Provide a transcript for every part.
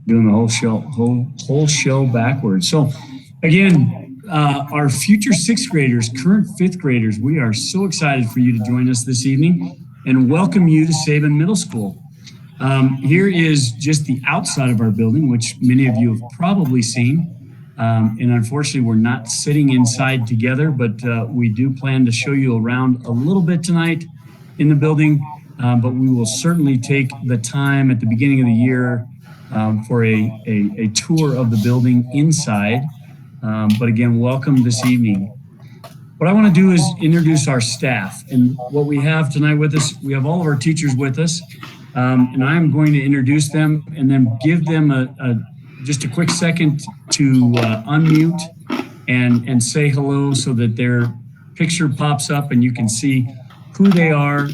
doing the whole show backwards. So again, our future sixth graders, current fifth graders, we are so excited for you to join us this evening and welcome you to Sabin Middle School. Here is just the outside of our building, which many of you have probably seen. And unfortunately, we're not sitting inside together, but we do plan to show you around a little bit tonight in the building. But we will certainly take the time at the beginning of the year for a tour of the building inside. But again, welcome this evening. What I want to do is introduce our staff. And what we have tonight with us, we have all of our teachers with us. And I'm going to introduce them and then give them just a quick second to unmute and say hello so that their picture pops up and you can see who they are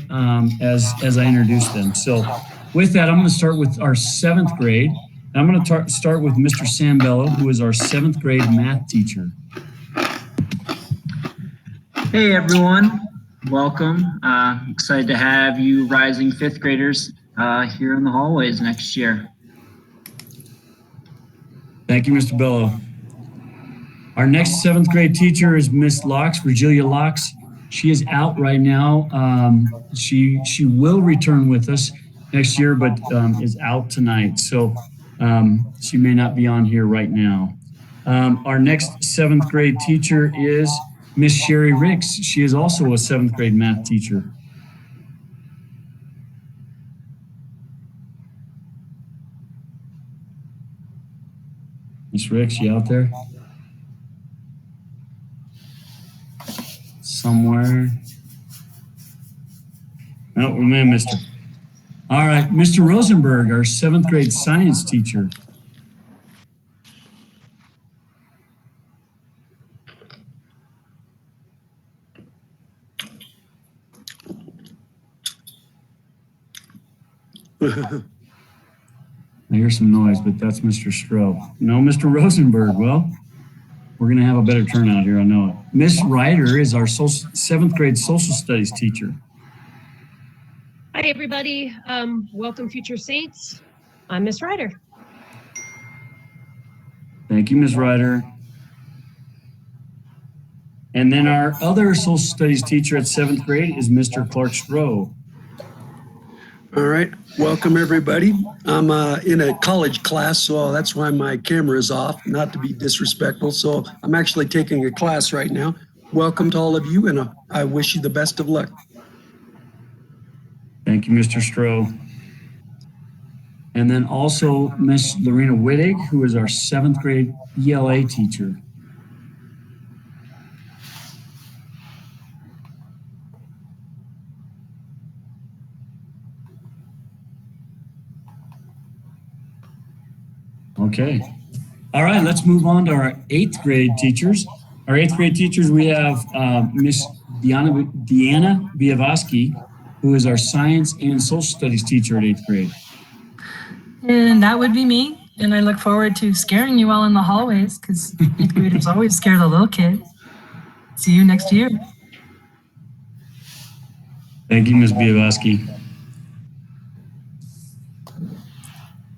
as I introduce them. So with that, I'm going to start with our seventh grade. And I'm going to start with Mr. Sambello, who is our seventh grade math teacher. Hey everyone, welcome. Excited to have you rising fifth graders here in the hallways next year. Thank you, Mr. Bello. Our next seventh grade teacher is Miss Locks, Virgilia Locks. She is out right now. She will return with us next year, but is out tonight. So she may not be on here right now. Our next seventh grade teacher is Miss Sherry Ricks. She is also a seventh grade math teacher. Miss Ricks, you out there? Somewhere. Oh, we may have missed her. All right, Mr. Rosenberg, our seventh grade science teacher. I hear some noise, but that's Mr. Stroh. No, Mr. Rosenberg. Well, we're going to have a better turnout here, I know it. Miss Ryder is our seventh grade social studies teacher. Hi, everybody. Welcome, Future Saints. I'm Miss Ryder. Thank you, Miss Ryder. And then our other social studies teacher at seventh grade is Mr. Clark Stroh. All right, welcome everybody. I'm in a college class, so that's why my camera is off, not to be disrespectful. So I'm actually taking a class right now. Welcome to all of you, and I wish you the best of luck. Thank you, Mr. Stroh. And then also Miss Lorena Wittig, who is our seventh grade ELA teacher. Okay. All right, let's move on to our eighth grade teachers. Our eighth grade teachers, we have Miss Deanna Biavoski, who is our science and social studies teacher at eighth grade. And that would be me. And I look forward to scaring you all in the hallways because eighth graders always scare the little kids. See you next year. Thank you, Ms. Biavoski.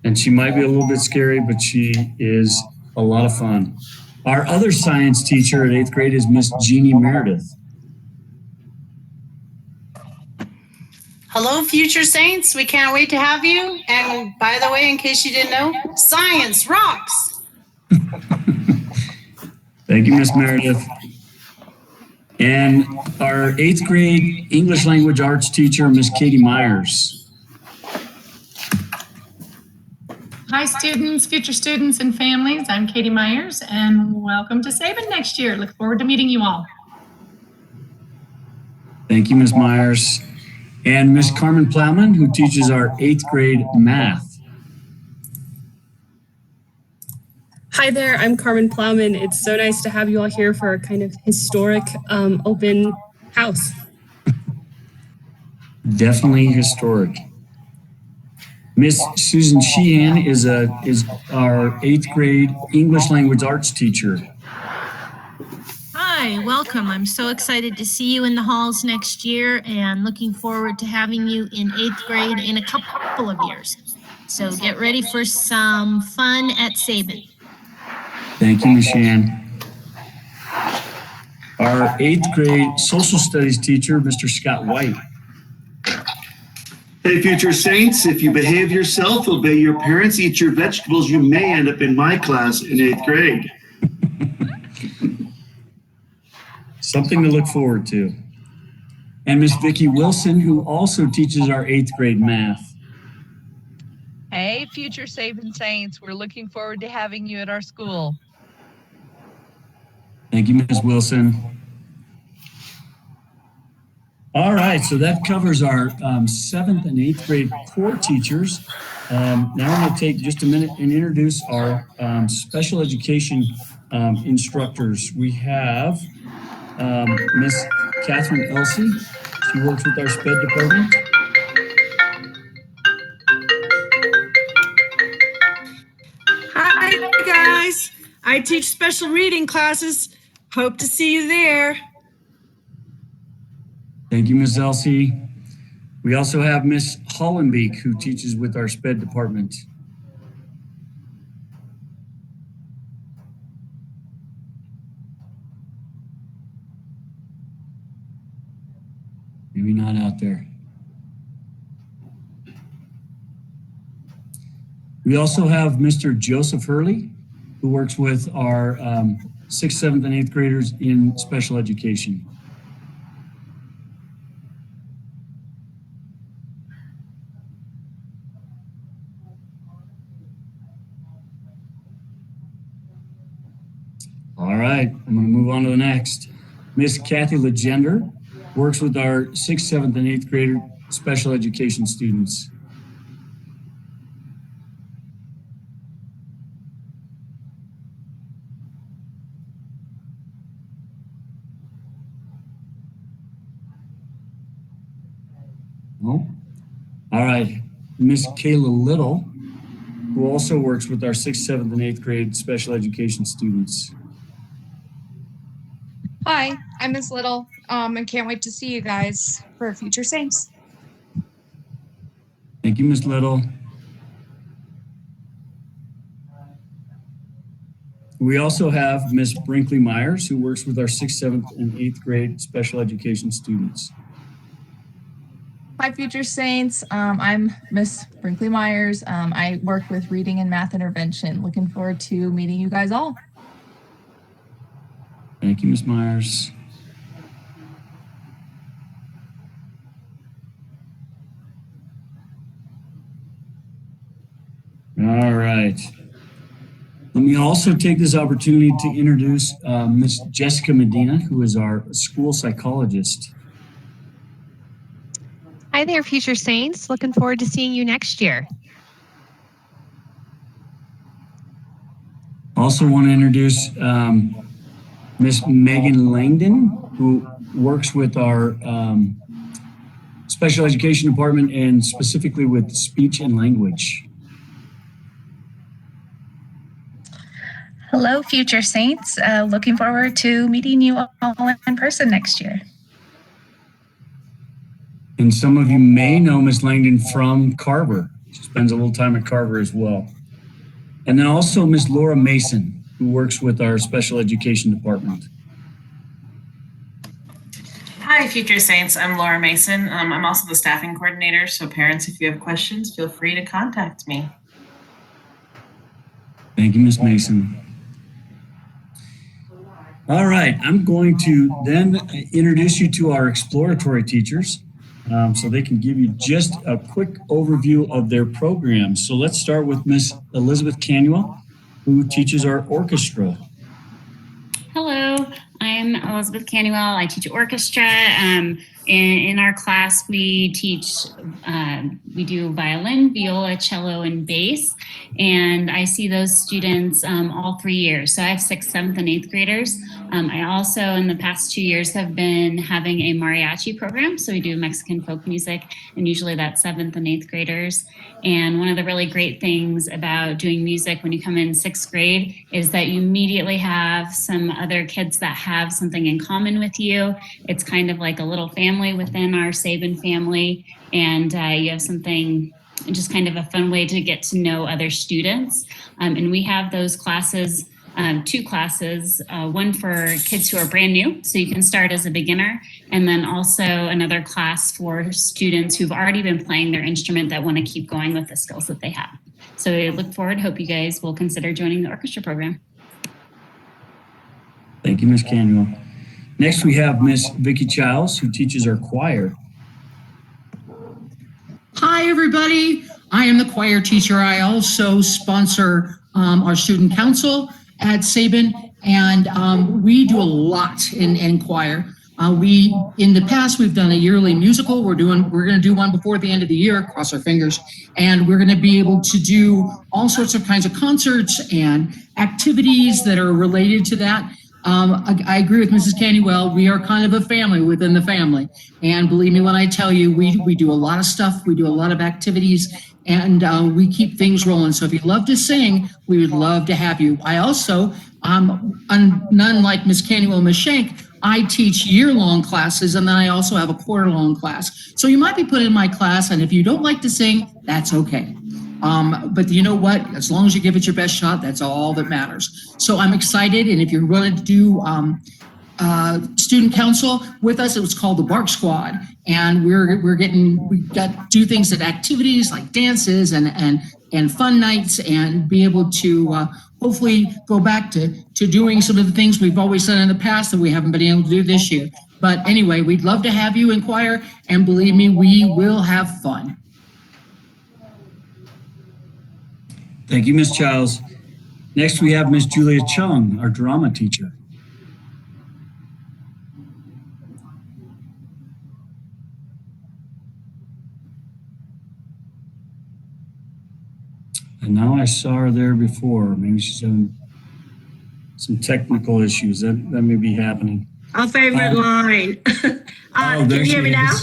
And she might be a little bit scary, but she is a lot of fun. Our other science teacher at eighth grade is Miss Jeannie Meredith. Hello, Future Saints. We can't wait to have you. And by the way, in case you didn't know, science rocks. Thank you, Miss Meredith. And our eighth grade English language arts teacher, Miss Katie Myers. Hi, students, future students, and families. I'm Katie Myers, and welcome to Sabin next year. Look forward to meeting you all. Thank you, Ms. Myers. And Ms. Carmen Plowman, who teaches our eighth grade math. Hi there, I'm Carmen Plowman. It's so nice to have you all here for a kind of historic open house. Definitely historic. Miss Susan Sheehan is our eighth grade English language arts teacher. Hi, welcome. I'm so excited to see you in the halls next year and looking forward to having you in eighth grade in a couple of years. So get ready for some fun at Sabin. Thank you, Ms. Shan. Our 8th grade social studies teacher, Mr. Scott White. Hey, future saints, if you behave yourself, obey your parents, eat your vegetables, you may end up in my class in 8th grade. Something to look forward to. And Miss Vicki Wilson, who also teaches our 8th grade math. Hey, future Sabin Saints, we're looking forward to having you at our school. Thank you, Ms. Wilson. All right, so that covers our 7th and 8th grade core teachers. Now I'm going to take just a minute and introduce our special education instructors. We have Miss Catherine Elsey. She works with our SPED department. Hi, guys. I teach special reading classes. Hope to see you there. Thank you, Ms. Elsey. We also have Miss Hollenbeek, who teaches with our SPED department. Maybe not out there. We also have Mr. Joseph Hurley, who works with our 6th, 7th, and 8th graders in special education. All right, I'm going to move on to the next. Miss Kathy Legender works with our 6th, 7th, and 8th grader special education students. No? All right, Miss Kayla Little, who also works with our 6th, 7th, and 8th grade special education students. Hi, I'm Miss Little, and can't wait to see you guys for Future Saints. Thank you, Miss Little. We also have Miss Brinkley Myers, who works with our 6th, 7th, and 8th grade special education students. Hi, Future Saints. I'm Miss Brinkley Myers. I work with reading and math intervention. Looking forward to meeting you guys all. Thank you, Ms. Myers. All right. Let me also take this opportunity to introduce Ms. Jessica Medina, who is our school psychologist. Hi there, Future Saints. Looking forward to seeing you next year. Also want to introduce Miss Megan Langdon, who works with our special education department and specifically with speech and language. Hello, Future Saints. Looking forward to meeting you all in person next year. And some of you may know Miss Langdon from Carver. She spends a little time at Carver as well. And then also Miss Laura Mason, who works with our special education department. Hi, Future Saints. I'm Laura Mason. I'm also the staffing coordinator. So parents, if you have questions, feel free to contact me. Thank you, Miss Mason. All right, I'm going to then introduce you to our exploratory teachers so they can give you just a quick overview of their programs. So let's start with Miss Elizabeth Canuel, who teaches our orchestra. Hello, I'm Elizabeth Canuel. I teach orchestra. In our class, we do violin, viola, cello, and bass. And I see those students all 3 years. So I have 6th, 7th, and 8th graders. I also, in the past 2 years, have been having a mariachi program. So we do Mexican folk music, and usually that's 7th and 8th graders. And one of the really great things about doing music when you come in 6th grade is that you immediately have some other kids that have something in common with you. It's kind of like a little family within our Sabin family, and you have something just kind of a fun way to get to know other students. And we have those classes, 2 classes, one for kids who are brand new, so you can start as a beginner, and then also another class for students who've already been playing their instrument that want to keep going with the skills that they have. So I look forward, hope you guys will consider joining the orchestra program. Thank you, Ms. Canuel. Next, we have Miss Vicki Childs, who teaches our choir. Hi, everybody. I am the choir teacher. I also sponsor our student council at Sabin, and we do a lot in choir. In the past, we've done a yearly musical. We're going to do one before the end of the year, cross our fingers, and we're going to be able to do all sorts of kinds of concerts and activities that are related to that. I agree with Mrs. Canuel. We are kind of a family within the family. And believe me when I tell you, we do a lot of stuff. We do a lot of activities, and we keep things rolling. So if you love to sing, we would love to have you. I also, none like Ms. Canuel and Ms. Shank, I teach year-long classes, and then I also have a quarter-long class. So you might be put in my class, and if you don't like to sing, that's okay. But you know what? As long as you give it your best shot, that's all that matters. So I'm excited, and if you're going to do student council with us, it was called the Bark Squad, and we got do things at activities like dances and fun nights, and be able to hopefully go back to doing some of the things we've always done in the past that we haven't been able to do this year. But anyway, we'd love to have you in choir, and believe me, we will have fun. Thank you, Ms. Childs. Next, we have Ms. Julia Chung, our drama teacher. And now I saw her there before. Maybe she's having some technical issues. That may be happening. Our favorite line. Can you hear me now?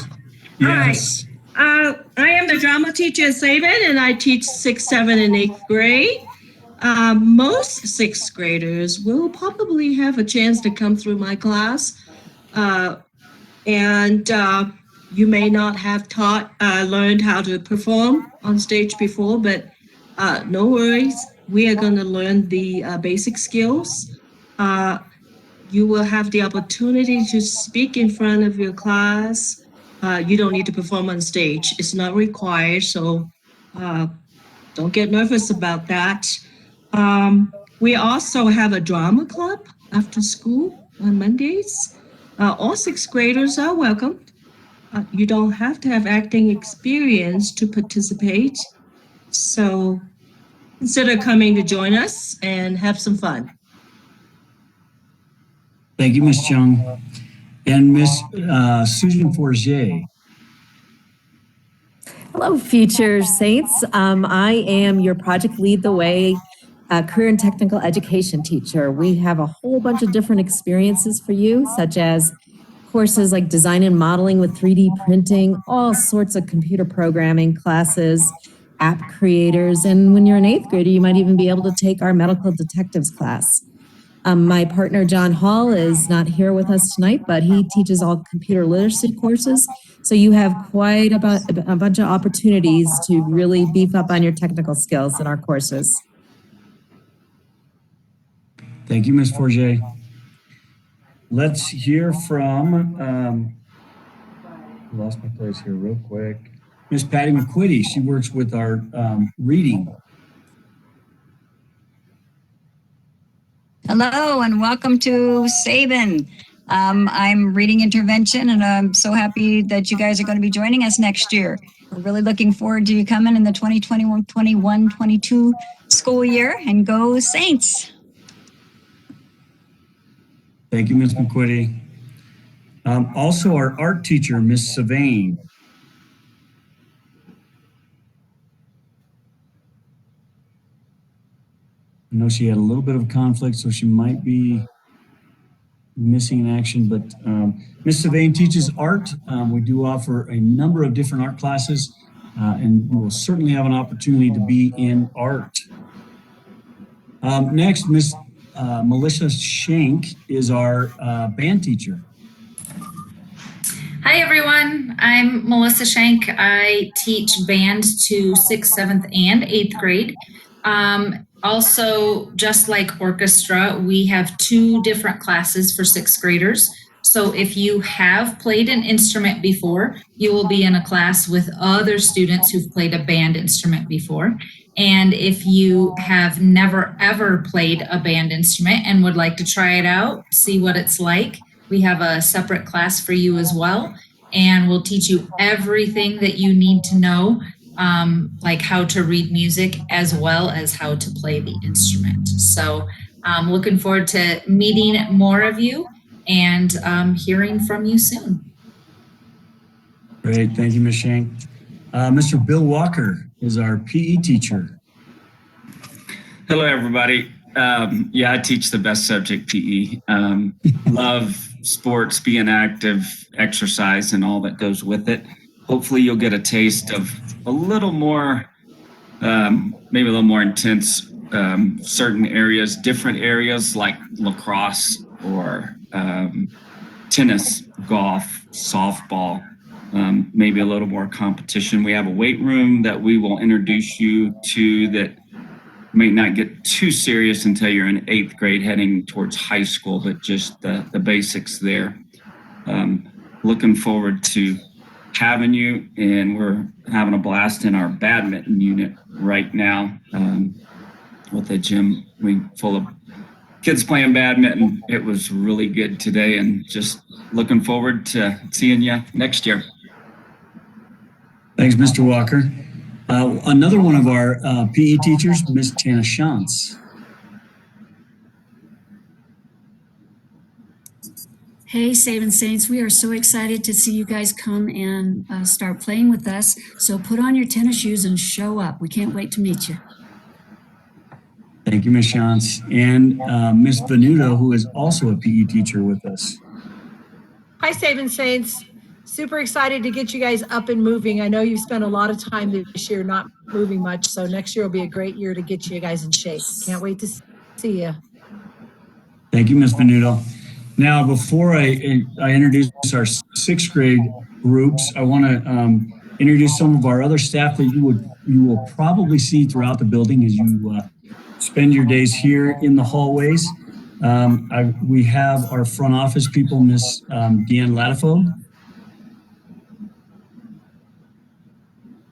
Yes. All right. I am the drama teacher at Sabin, and I teach 6th, 7th, and 8th grade. Most 6th graders will probably have a chance to come through my class. And you may not have learned how to perform on stage before, but no worries. We are going to learn the basic skills. You will have the opportunity to speak in front of your class. You don't need to perform on stage. It's not required, so don't get nervous about that. We also have a drama club after school on Mondays. All 6th graders are welcome. You don't have to have acting experience to participate. So consider coming to join us and have some fun. Thank you, Ms. Chung. And Ms. Susan Forget. Hello, future Saints. I am your Project Lead the Way career and technical education teacher. We have a whole bunch of different experiences for you, such as courses like design and modeling with 3D printing, all sorts of computer programming classes, app creators, and when you're an 8th grader, you might even be able to take our medical detectives class. My partner, John Hall, is not here with us tonight, but he teaches all computer literacy courses. So you have quite a bunch of opportunities to really beef up on your technical skills in our courses. Thank you, Ms. Forget. Let's hear from, lost my place here real quick. Miss Patty McQuitty. She works with our reading. Hello and welcome to Sabin. I'm reading intervention, and I'm so happy that you guys are going to be joining us next year. We're really looking forward to you coming in the 2021-22 school year, and go Saints. Thank you, Ms. McQuitty. Also, our art teacher, Miss Sabin. I know she had a little bit of conflict, so she might be missing in action, but Ms. Sabin teaches art. We do offer a number of different art classes, and you will certainly have an opportunity to be in art. Next, Miss Melissa Shank is our band teacher. Hi, everyone. I'm Melissa Shank. I teach band to 6th, 7th, and 8th grade. Also, just like orchestra, we have 2 different classes for 6th graders. So if you have played an instrument before, you will be in a class with other students who've played a band instrument before. And if you have never ever played a band instrument and would like to try it out, see what it's like, we have a separate class for you as well. And we'll teach you everything that you need to know, like how to read music as well as how to play the instrument. So I'm looking forward to meeting more of you and hearing from you soon. Great. Thank you, Ms. Shank. Mr. Bill Walker is our PE teacher. Hello, everybody. Yeah, I teach the best subject, PE. Love sports, being active, exercise, and all that goes with it. Hopefully you'll get a taste of a little more, maybe a little more intense, certain areas, different areas like lacrosse or tennis, golf, softball, maybe a little more competition. We have a weight room that we will introduce you to that may not get too serious until you're in 8th grade heading towards high school, but just the basics there. Looking forward to having you, and we're having a blast in our badminton unit right now with a gym full of kids playing badminton. It was really good today, and just looking forward to seeing you next year. Thanks, Mr. Walker. Another one of our PE teachers, Ms. Tana Shantz. Hey, Sabin Saints, we are so excited to see you guys come and start playing with us. So put on your tennis shoes and show up. We can't wait to meet you. Thank you, Ms. Shantz. And Ms. Venuto, who is also a PE teacher with us. Hi, Sabin Saints. Super excited to get you guys up and moving. I know you've spent a lot of time this year not moving much, so next year will be a great year to get you guys in shape. Can't wait to see you. Thank you, Ms. Venuto. Now, before I introduce our 6th grade groups, I want to introduce some of our other staff that you will probably see throughout the building as you spend your days here in the hallways. We have our front office people, Miss Deanne Latifo.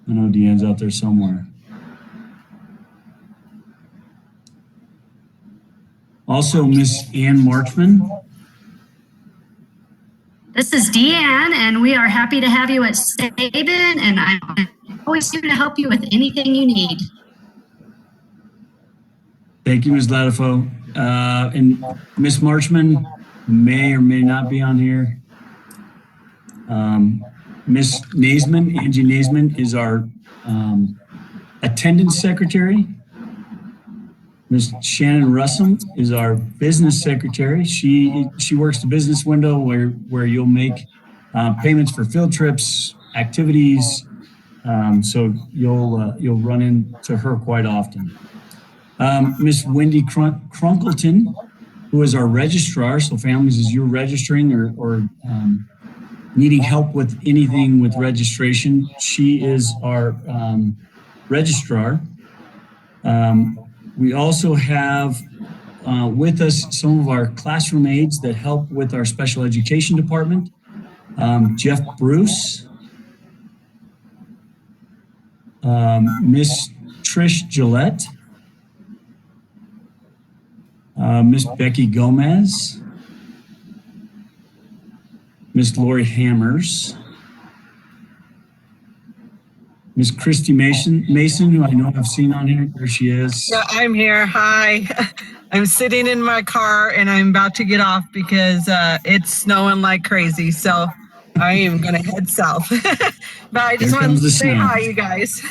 I know Deanne's out there somewhere. Also, Miss Ann Marchman. This is Deanne, and we are happy to have you at Sabin, and I'm always here to help you with anything you need. Thank you, Ms. Latifo. And Miss Marchman may or may not be on here. Miss Naisman, Angie Naisman, is our attendance secretary. Ms. Shannon Russum is our business secretary. She works the business window where you'll make payments for field trips, activities. So you'll run into her quite often. Miss Wendy Crunkleton, who is our registrar. So families, as you're registering or needing help with anything with registration, she is our registrar. We also have with us some of our classroom aides that help with our special education department. Jeff Bruce, Miss Trish Gillette, Miss Becky Gomez, Miss Lori Hammers, Miss Christy Mason, who I know I've seen on here. There she is. Yeah, I'm here. Hi. I'm sitting in my car and I'm about to get off because it's snowing like crazy. So I am going to head south. But I just wanted to say hi, you guys.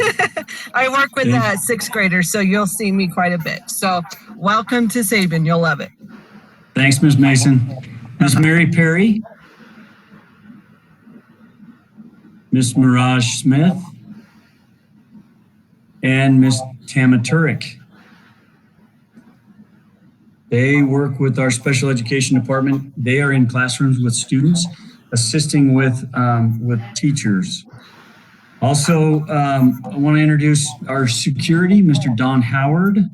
I work with 6th graders, so you'll see me quite a bit. So welcome to Sabin. You'll love it. Thanks, Ms. Mason. Ms. Mary Perry, Ms. Mirage Smith, and Ms. Tama Turek. They work with our special education department. They are in classrooms with students. assisting with teachers. Also, I want to introduce our security, Mr. Don Howard. Not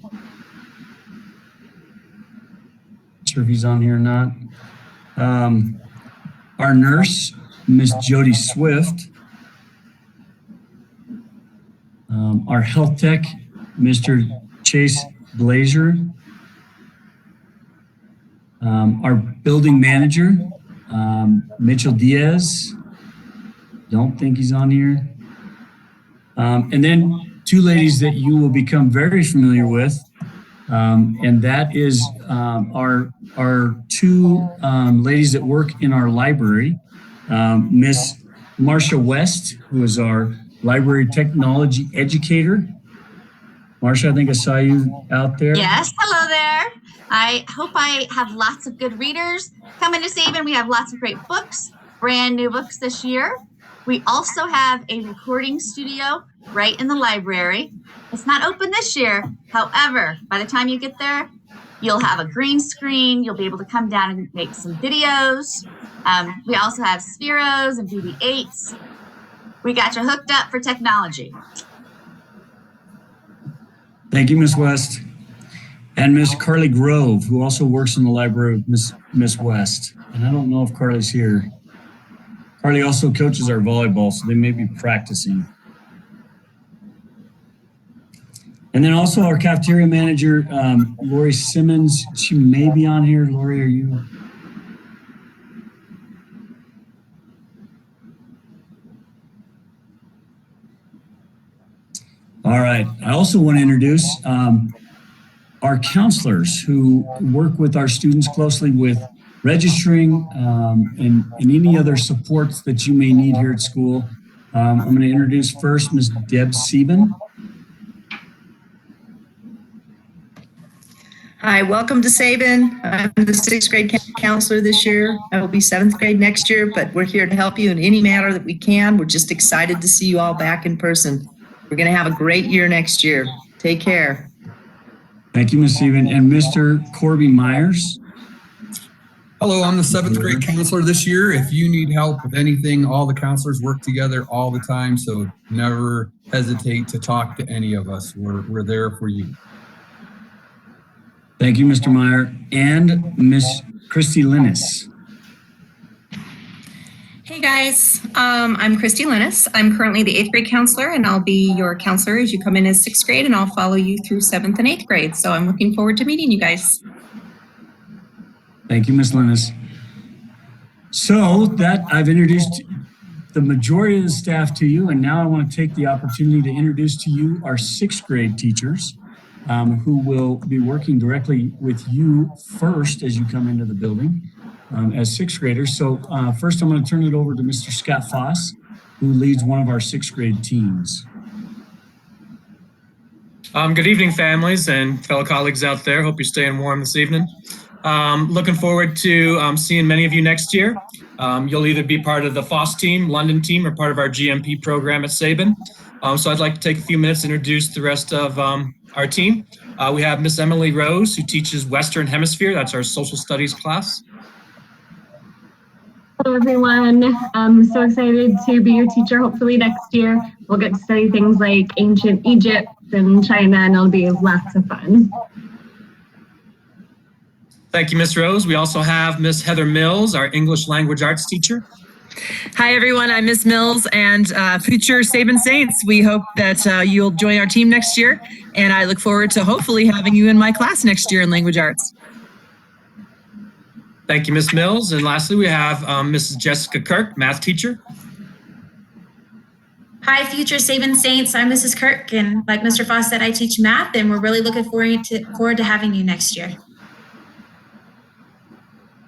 sure if he's on here or not. Our nurse, Miss Jody Swift. Our health tech, Mr. Chase Blazer. Our building manager, Mitchell Diaz. Don't think he's on here. And then two ladies that you will become very familiar with, and that is our two ladies that work in our library, Miss Marcia West, who is our library technology educator. Marcia, I think I saw you out there. Yes, hello there. I hope I have lots of good readers coming to Sabin. We have lots of great books, brand new books this year. We also have a recording studio right in the library. It's not open this year. However, by the time you get there, you'll have a green screen. You'll be able to come down and make some videos. We also have Spheros and BB-8s. We got you hooked up for technology. Thank you, Miss West. And Miss Carly Grove, who also works in the library with Miss West. And I don't know if Carly's here. Carly also coaches our volleyball, so they may be practicing. And then also our cafeteria manager, Lori Simmons. She may be on here. Lori, are you? All right. I also want to introduce our counselors who work with our students closely with registering and any other supports that you may need here at school. I'm going to introduce first Ms. Deb Sabin. Hi, welcome to Sabin. I'm the 6th grade counselor this year. I will be 7th grade next year, but we're here to help you in any manner that we can. We're just excited to see you all back in person. We're going to have a great year next year. Take care. Thank you, Ms. Sabin. And Mr. Corby Myers. Hello, I'm the 7th grade counselor this year. If you need help with anything, all the counselors work together all the time, so never hesitate to talk to any of us. We're there for you. Thank you, Mr. Meyer. And Miss Christy Linus. Hey guys, I'm Christy Linus. I'm currently the 8th grade counselor, and I'll be your counselor as you come in as 6th grade, and I'll follow you through 7th and 8th grade. So I'm looking forward to meeting you guys. Thank you, Ms. Linus. So that I've introduced the majority of the staff to you, and now I want to take the opportunity to introduce to you our 6th grade teachers who will be working directly with you first as you come into the building. As 6th graders. So first I'm going to turn it over to Mr. Scott Foss, who leads one of our 6th grade teams. Good evening, families and fellow colleagues out there. Hope you're staying warm this evening. Looking forward to seeing many of you next year. You'll either be part of the Foss team, London team, or part of our GMP program at Sabin. So I'd like to take a few minutes to introduce the rest of our team. We have Miss Emily Rose, who teaches Western Hemisphere. That's our social studies class. Hello everyone, I'm so excited to be your teacher hopefully next year. We'll get to study things like ancient Egypt and China, and it'll be lots of fun. Thank you, Miss Rose. We also have Miss Heather Mills, our English language arts teacher. Hi everyone, I'm Miss Mills and future Sabin Saints. We hope that you'll join our team next year, and I look forward to hopefully having you in my class next year in language arts. Thank you, Ms. Mills. And lastly, we have Mrs. Jessica Kirk, math teacher. Hi, future Sabin Saints. I'm Mrs. Kirk, and like Mr. Foss said, I teach math, and we're really looking forward to having you next year.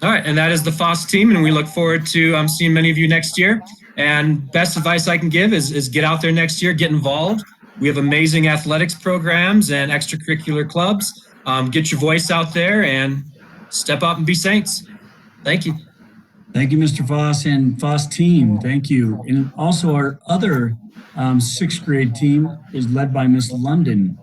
All right, and that is the Foss team, and we look forward to seeing many of you next year. And best advice I can give is get out there next year, get involved. We have amazing athletics programs and extracurricular clubs. Get your voice out there and step up and be Saints. Thank you. Thank you, Mr. Foss and Foss team. Thank you. And also our other 6th grade team is led by Miss London.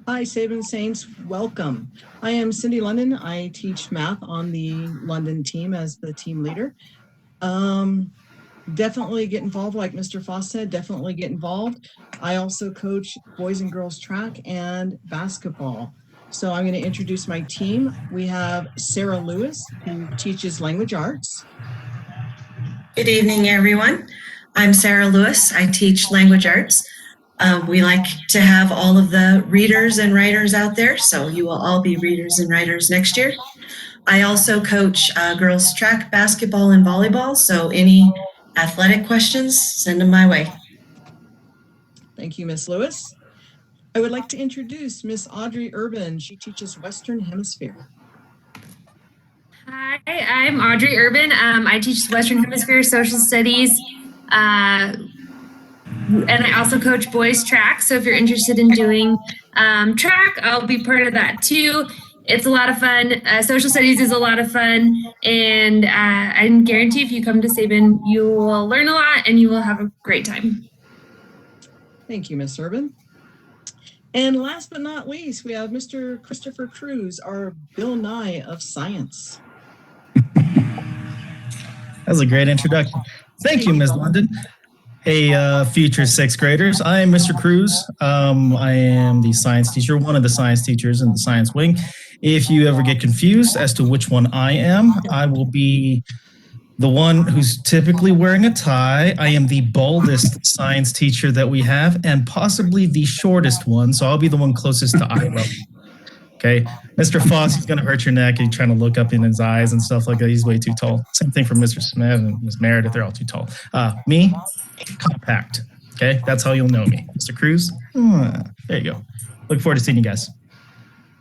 Hi, Sabin Saints. Welcome. I am Cindy London. I teach math on the London team as the team leader. Definitely get involved, like Mr. Foss said, definitely get involved. I also coach boys and girls track and basketball. So I'm going to introduce my team. We have Sarah Lewis, who teaches language arts. Good evening, everyone. I'm Sarah Lewis. I teach language arts. We like to have all of the readers and writers out there, so you will all be readers and writers next year. I also coach girls track, basketball, and volleyball, so any athletic questions, send them my way. Thank you, Miss Lewis. I would like to introduce Miss Audrey Urban. She teaches Western Hemisphere. Hi, I'm Audrey Urban. I teach Western Hemisphere Social Studies, and I also coach boys track. So if you're interested in doing track, I'll be part of that too. It's a lot of fun. Social Studies is a lot of fun, and I guarantee if you come to Sabin, you will learn a lot and you will have a great time. Thank you, Miss Urban. And last but not least, we have Mr. Christopher Cruz, our Bill Nye of Science. That was a great introduction. Thank you, Ms. London. Hey, future sixth graders. I am Mr. Cruz. I am the science teacher, one of the science teachers in the science wing. If you ever get confused as to which one I am, I will be the one who's typically wearing a tie. I am the baldest science teacher that we have and possibly the shortest one. So I'll be the one closest to eye level. Okay. Mr. Foss is going to hurt your neck. You're trying to look up in his eyes and stuff like that. He's way too tall. Same thing for Mr. Smith and Ms. Meredith. They're all too tall. Me, compact. Okay. That's how you'll know me. Mr. Cruz. There you go. Look forward to seeing you guys.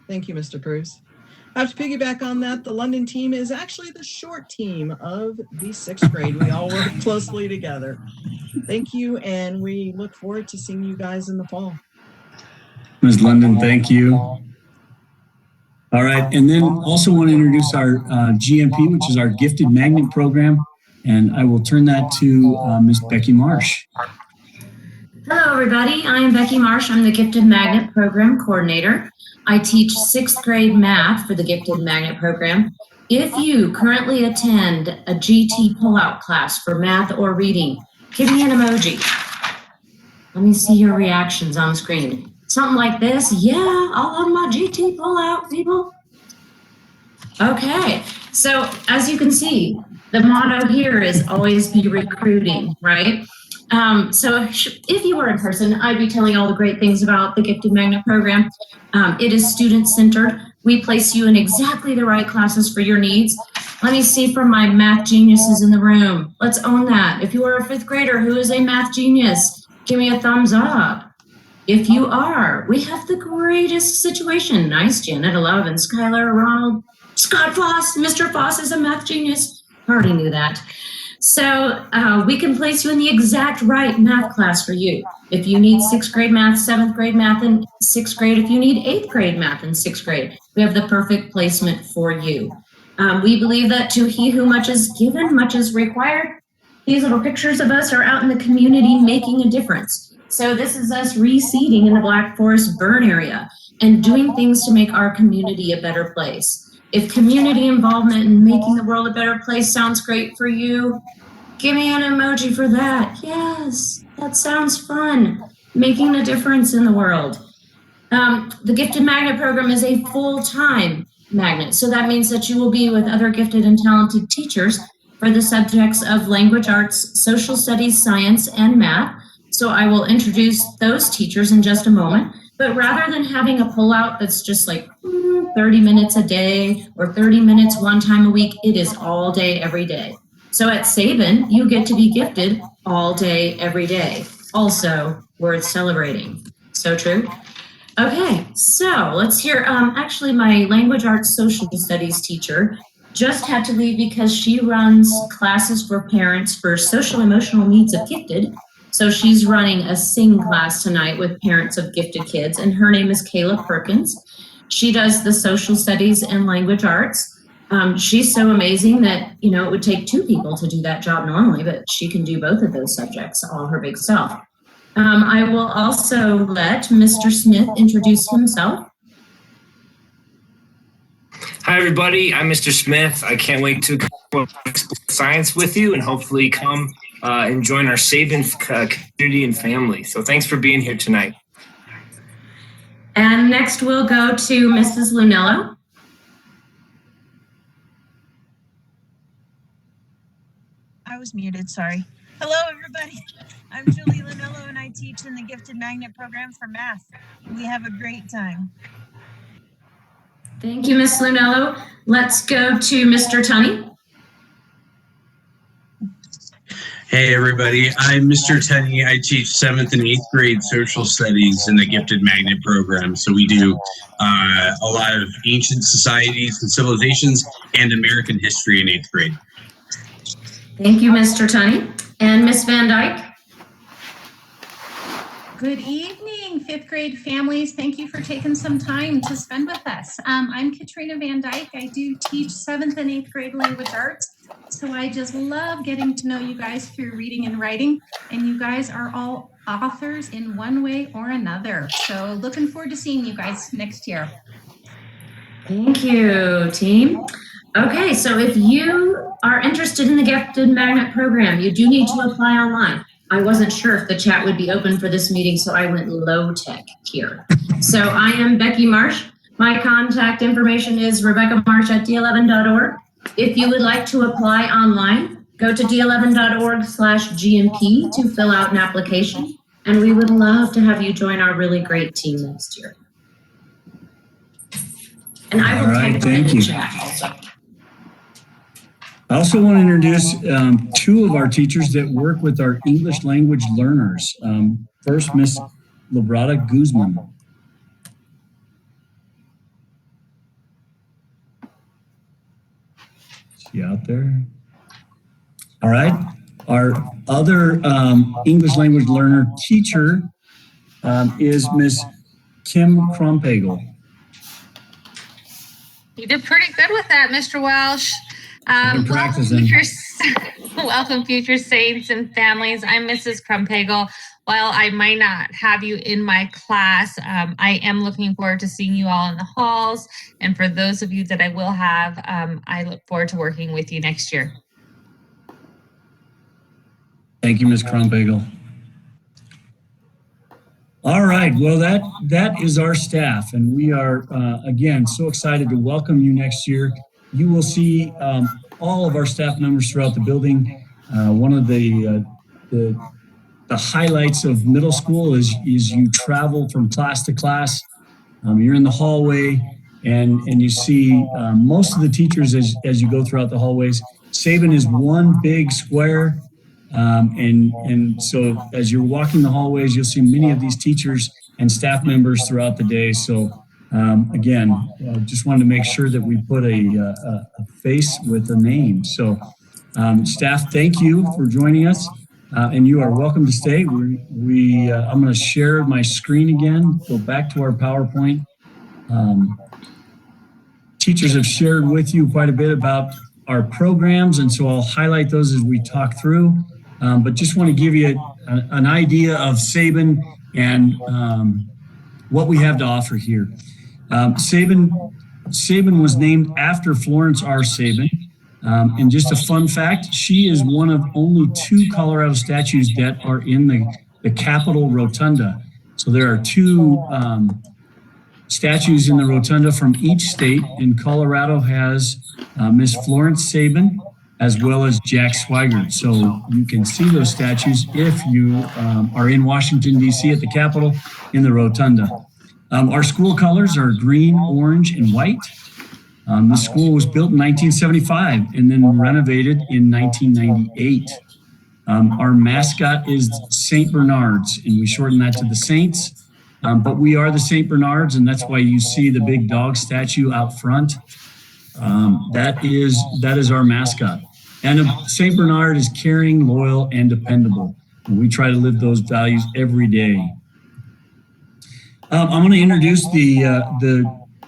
Thank you, Mr. Cruz. I have to piggyback on that. The London team is actually the short team of the sixth grade. We all work closely together. Thank you, and we look forward to seeing you guys in the fall. Ms. London, thank you. All right, and then also want to introduce our GMP, which is our Gifted Magnet Program, and I will turn that to Ms. Becky Marsh. Hello, everybody. I am Becky Marsh. I'm the Gifted Magnet Program Coordinator. I teach sixth grade math for the Gifted Magnet Program. If you currently attend a GT pullout class for math or reading, give me an emoji. Let me see your reactions on screen. Something like this. Yeah, I'll on my GT pullout, people. Okay, so as you can see, the motto here is always be recruiting, right? So if you were in person, I'd be telling all the great things about the Gifted Magnet Program. It is student-centered. We place you in exactly the right classes for your needs. Let me see from my math geniuses in the room. Let's own that. If you are a fifth grader who is a math genius, give me a thumbs up. If you are, we have the greatest situation. Nice, Janet, 11, Skylar, Ronald, Scott Foss. Mr. Foss is a math genius. Already knew that. So we can place you in the exact right math class for you. If you need sixth grade math, seventh grade math in sixth grade, if you need eighth grade math in sixth grade, we have the perfect placement for you. We believe that to he who much is given, much is required. These little pictures of us are out in the community making a difference. So this is us reseeding in the Black Forest burn area and doing things to make our community a better place. If community involvement in making the world a better place sounds great for you, give me an emoji for that. Yes, that sounds fun. Making a difference in the world. The Gifted Magnet Program is a full-time magnet. So that means that you will be with other gifted and talented teachers for the subjects of language arts, social studies, science, and math. So I will introduce those teachers in just a moment. But rather than having a pullout that's just like 30 minutes a day or 30 minutes one time a week, it is all day, every day. So at Sabin, you get to be gifted all day, every day. Also worth celebrating. So true. Okay, so let's hear, actually my language arts social studies teacher just had to leave because she runs classes for parents for social emotional needs of gifted. So she's running a sing class tonight with parents of gifted kids, and her name is Kayla Perkins. She does the social studies and language arts. She's so amazing that, you know, it would take two people to do that job normally, but she can do both of those subjects all her big self. I will also let Mr. Smith introduce himself. Hi, everybody. I'm Mr. Smith. I can't wait to explore science with you and hopefully come and join our Sabin community and family. So thanks for being here tonight. And next we'll go to Mrs. Lunello. I was muted, sorry. Hello, everybody. I'm Julie Lunello, and I teach in the Gifted Magnet program for math. We have a great time. Thank you, Ms. Lunello. Let's go to Mr. Tunney. Hey everybody, I'm Mr. Tunney. I teach 7th and 8th grade social studies in the Gifted Magnet program. So we do a lot of ancient societies and civilizations and American history in 8th grade. Thank you, Mr. Tunney. And Ms. Van Dyke. Good evening, 5th grade families. Thank you for taking some time to spend with us. I'm Katrina Van Dyke. I do teach 7th and 8th grade language arts. So I just love getting to know you guys through reading and writing. And you guys are all authors in one way or another. So looking forward to seeing you guys next year. Thank you, team. Okay, so if you are interested in the Gifted Magnet program, you do need to apply online. I wasn't sure if the chat would be open for this meeting, so I went low tech here. So I am Becky Marsh. My contact information is rebeccamarsh@d11.org. If you would like to apply online, go to d11.org/GMP to fill out an application. And we would love to have you join our really great team next year. And I will type that in the chat also. I also want to introduce two of our teachers that work with our English language learners. First, Miss Labrada Guzman. Is she out there? All right. Our other English language learner teacher is Miss Kim Krompagel. You did pretty good with that, Mr. Welsh. Welcome, future saints and families. I'm Mrs. Krumpagel. While I might not have you in my class, I am looking forward to seeing you all in the halls. And for those of you that I will have, I look forward to working with you next year. Thank you, Ms. Krumpagel. All right, well, that is our staff, and we are, again, so excited to welcome you next year. You will see all of our staff members throughout the building. One of the highlights of middle school is you travel from class to class. You're in the hallway, and you see most of the teachers as you go throughout the hallways. Sabin is one big square. And so as you're walking the hallways, you'll see many of these teachers and staff members throughout the day. So again, just wanted to make sure that we put a face with a name. So staff, thank you for joining us. And you are welcome to stay. I'm going to share my screen again, go back to our PowerPoint. Teachers have shared with you quite a bit about our programs, and so I'll highlight those as we talk through. But just want to give you an idea of Sabin and what we have to offer here. Sabin was named after Florence R. Sabin. And just a fun fact, she is one of only 2 Colorado statues that are in the Capitol Rotunda. So there are 2 statues in the Rotunda from each state, and Colorado has Miss Florence Sabin, as well as Jack Swigert. So you can see those statues if you are in Washington, D.C. at the Capitol in the Rotunda. Our school colors are green, orange, and white. The school was built in 1975 and then renovated in 1998. Our mascot is St. Bernards, and we shorten that to the Saints. But we are the St. Bernards, and that's why you see the big dog statue out front. That is our mascot. And St. Bernard is caring, loyal, and dependable. And we try to live those values every day. I'm going to introduce the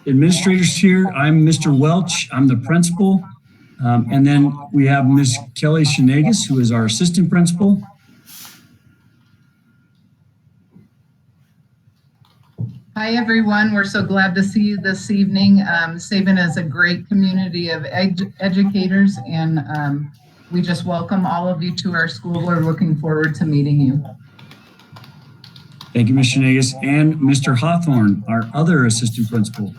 administrators here. I'm Mr. Welch. I'm the principal. And then we have Ms. Kelly Shanegas, who is our assistant principal. Hi, everyone. We're so glad to see you this evening. Sabin is a great community of educators, and we just welcome all of you to our school. We're looking forward to meeting you. Thank you, Mr. Nagus. And Mr. Hawthorne, our other assistant principal.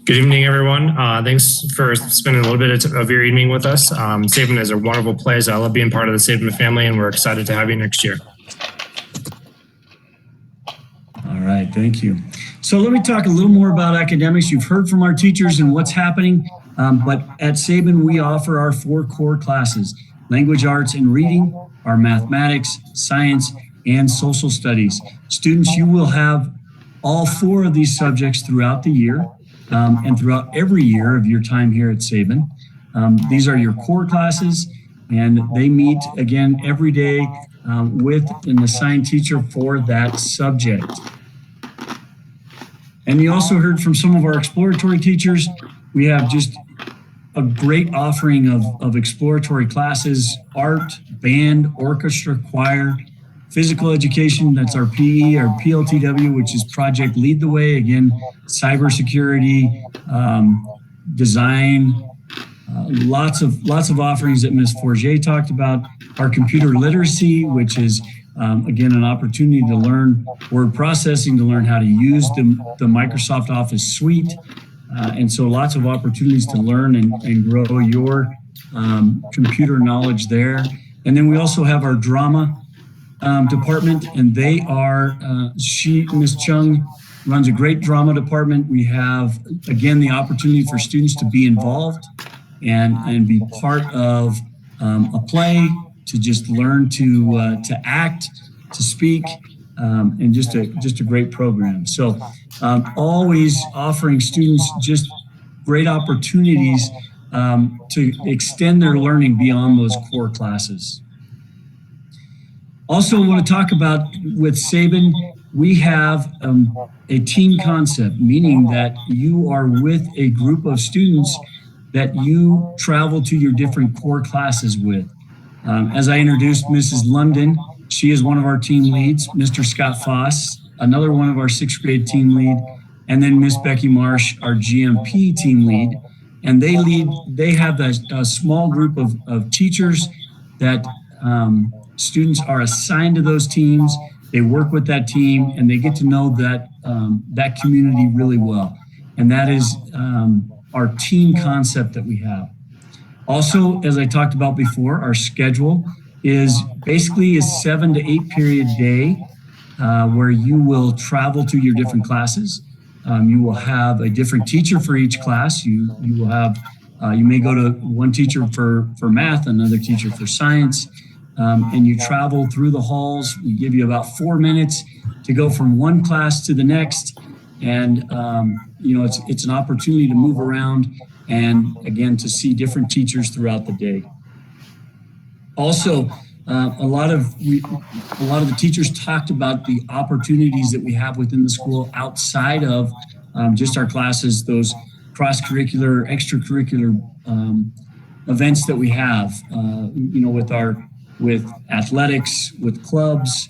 Good evening, everyone. Thanks for spending a little bit of your evening with us. Sabin is a wonderful place. I love being part of the Sabin family, and we're excited to have you next year. All right, thank you. So let me talk a little more about academics. You've heard from our teachers and what's happening, but at Sabin, we offer our 4 core classes: language arts and reading, our mathematics, science, and social studies. Students, you will have all 4 of these subjects throughout the year and throughout every year of your time here at Sabin. These are your core classes, and they meet again every day with an assigned teacher for that subject. And you also heard from some of our exploratory teachers. We have just a great offering of exploratory classes: art, band, orchestra, choir, physical education, that's our PE, our PLTW, which is Project Lead the Way, again, cybersecurity, design, lots of offerings that Ms. Forget talked about. Our computer literacy, which is again, an opportunity to learn word processing, to learn how to use the Microsoft Office suite. And so lots of opportunities to learn and grow your computer knowledge there. And then we also have our drama department, and they are, Ms. Chung runs a great drama department. We have, again, the opportunity for students to be involved and be part of a play, to just learn to act, to speak, and just a great program. So always offering students just great opportunities to extend their learning beyond those core classes. Also, I want to talk about with Sabin, we have a team concept, meaning that you are with a group of students that you travel to your different core classes with. As I introduced Mrs. London, she is one of our team leads. Mr. Scott Foss, another one of our 6th grade team lead, and then Miss Becky Marsh, our GMP team lead. And they have a small group of teachers that students are assigned to those teams. They work with that team, and they get to know that community really well. And that is our team concept that we have. Also, as I talked about before, our schedule is basically a 7 to 8 period day where you will travel to your different classes. You will have a different teacher for each class. You will have, you may go to one teacher for math, another teacher for science, and you travel through the halls. We give you about 4 minutes to go from one class to the next. And, you know, it's an opportunity to move around and, again, to see different teachers throughout the day. Also, a lot of the teachers talked about the opportunities that we have within the school outside of just our classes, those cross-curricular, extracurricular events that we have, you know, with athletics, with clubs.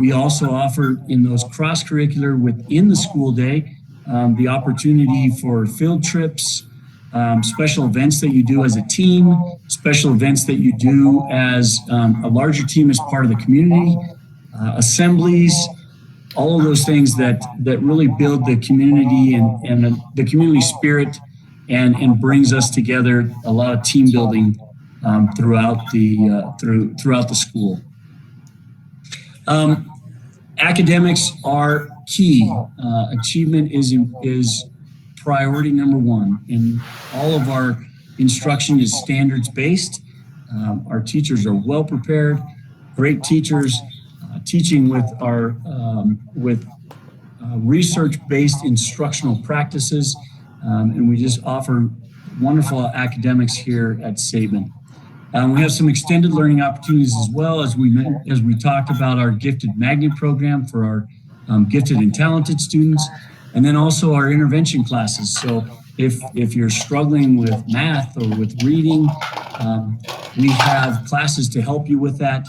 We also offer in those cross-curricular within the school day, the opportunity for field trips, special events that you do as a team, special events that you do as a larger team as part of the community, assemblies, all of those things that really build the community and the community spirit and brings us together, a lot of team building throughout the school. Academics are key. Achievement is priority number one, and all of our instruction is standards based. Our teachers are well prepared, great teachers, teaching with our research-based instructional practices, and we just offer wonderful academics here at Sabin. We have some extended learning opportunities as well, as we talked about our Gifted Magnet program for our gifted and talented students, and then also our intervention classes. So if you're struggling with math or with reading, we have classes to help you with that.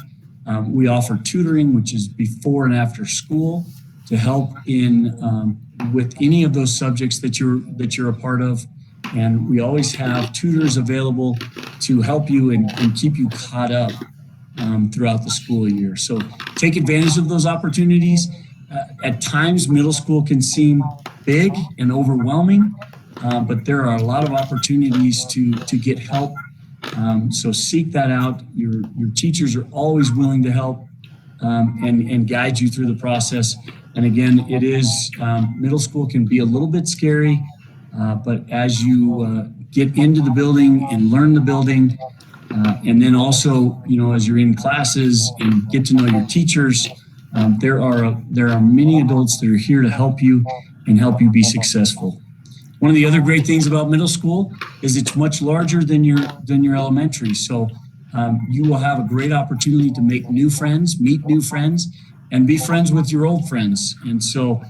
We offer tutoring, which is before and after school. to help in with any of those subjects that you're a part of. And we always have tutors available to help you and keep you caught up throughout the school year. So take advantage of those opportunities. At times, middle school can seem big and overwhelming, but there are a lot of opportunities to get help. So seek that out. Your teachers are always willing to help and guide you through the process. And again, it is middle school can be a little bit scary, but as you get into the building and learn the building, and then also, as you're in classes and get to know your teachers, there are many adults that are here to help you and help you be successful. One of the other great things about middle school is it's much larger than your elementary. So you will have a great opportunity to make new friends, meet new friends, and be friends with your old friends. And so,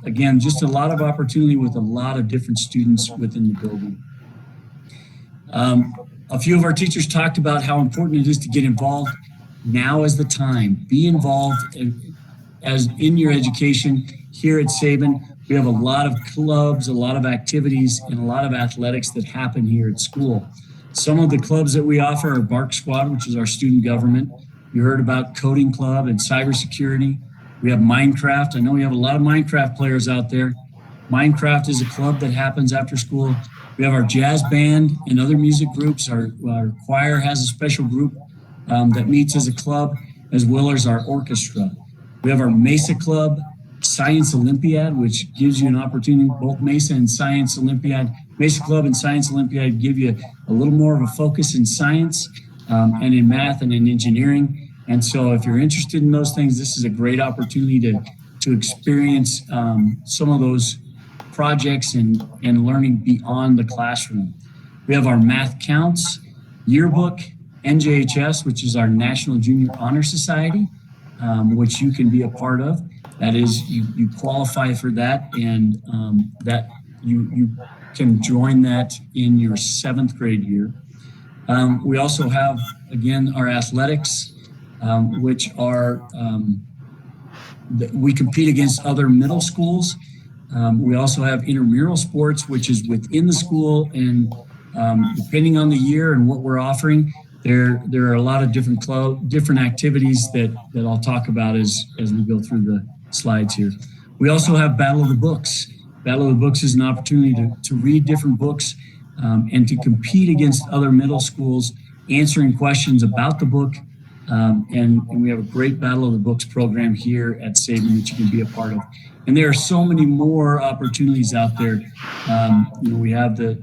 again, just a lot of opportunity with a lot of different students within the building. A few of our teachers talked about how important it is to get involved. Now is the time. Be involved as in your education. Here at Sabin, we have a lot of clubs, a lot of activities, and a lot of athletics that happen here at school. Some of the clubs that we offer are Bark Squad, which is our student government. You heard about Coding Club and cybersecurity. We have Minecraft. I know we have a lot of Minecraft players out there. Minecraft is a club that happens after school. We have our jazz band and other music groups. Our choir has a special group that meets as a club, as well as our orchestra. We have our Mesa Club Science Olympiad, which gives you an opportunity, both Mesa and Science Olympiad. Mesa Club and Science Olympiad give you a little more of a focus in science and in math and in engineering. And so if you're interested in those things, this is a great opportunity to experience some of those projects and learning beyond the classroom. We have our Math Counts yearbook, NJHS, which is our National Junior Honor Society, which you can be a part of. That is, you qualify for that, and that you can join that in your 7th grade year. We also have, again, our athletics, which are, we compete against other middle schools. We also have intramural sports, which is within the school, and depending on the year and what we're offering, there are a lot of different activities that I'll talk about as we go through the slides here. We also have Battle of the Books. Battle of the Books is an opportunity to read different books and to compete against other middle schools, answering questions about the book. And we have a great Battle of the Books program here at Sabin that you can be a part of. And there are so many more opportunities out there. We have the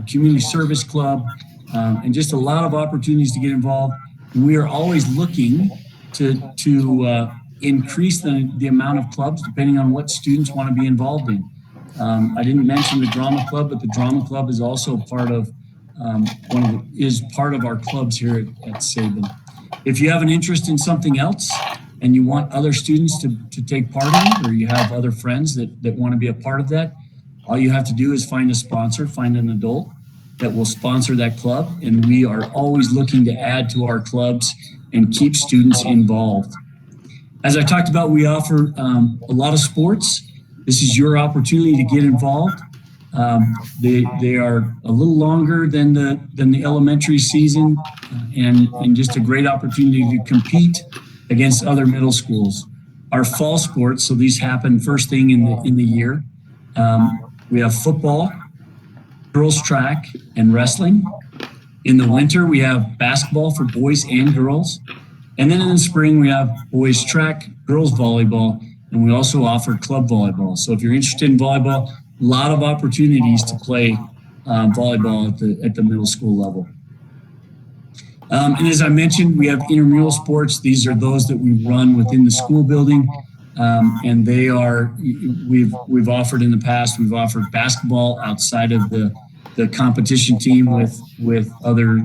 Community Service Club and just a lot of opportunities to get involved. And we are always looking to increase the amount of clubs depending on what students want to be involved in. I didn't mention the Drama Club, but the Drama Club is also part of part of our clubs here at Sabin. If you have an interest in something else and you want other students to take part in it, or you have other friends that want to be a part of that, all you have to do is find a sponsor, find an adult that will sponsor that club. And we are always looking to add to our clubs and keep students involved. As I talked about, we offer a lot of sports. This is your opportunity to get involved. They are a little longer than the elementary season, and just a great opportunity to compete against other middle schools. Our fall sports, so these happen first thing in the year. We have football, girls track, and wrestling. In the winter, we have basketball for boys and girls. And then in the spring, we have boys track, girls volleyball, and we also offer club volleyball. So if you're interested in volleyball, a lot of opportunities to play volleyball at the middle school level. And as I mentioned, we have intramural sports. These are those that we run within the school building. And they are, we've offered in the past, we've offered basketball outside of the competition team with other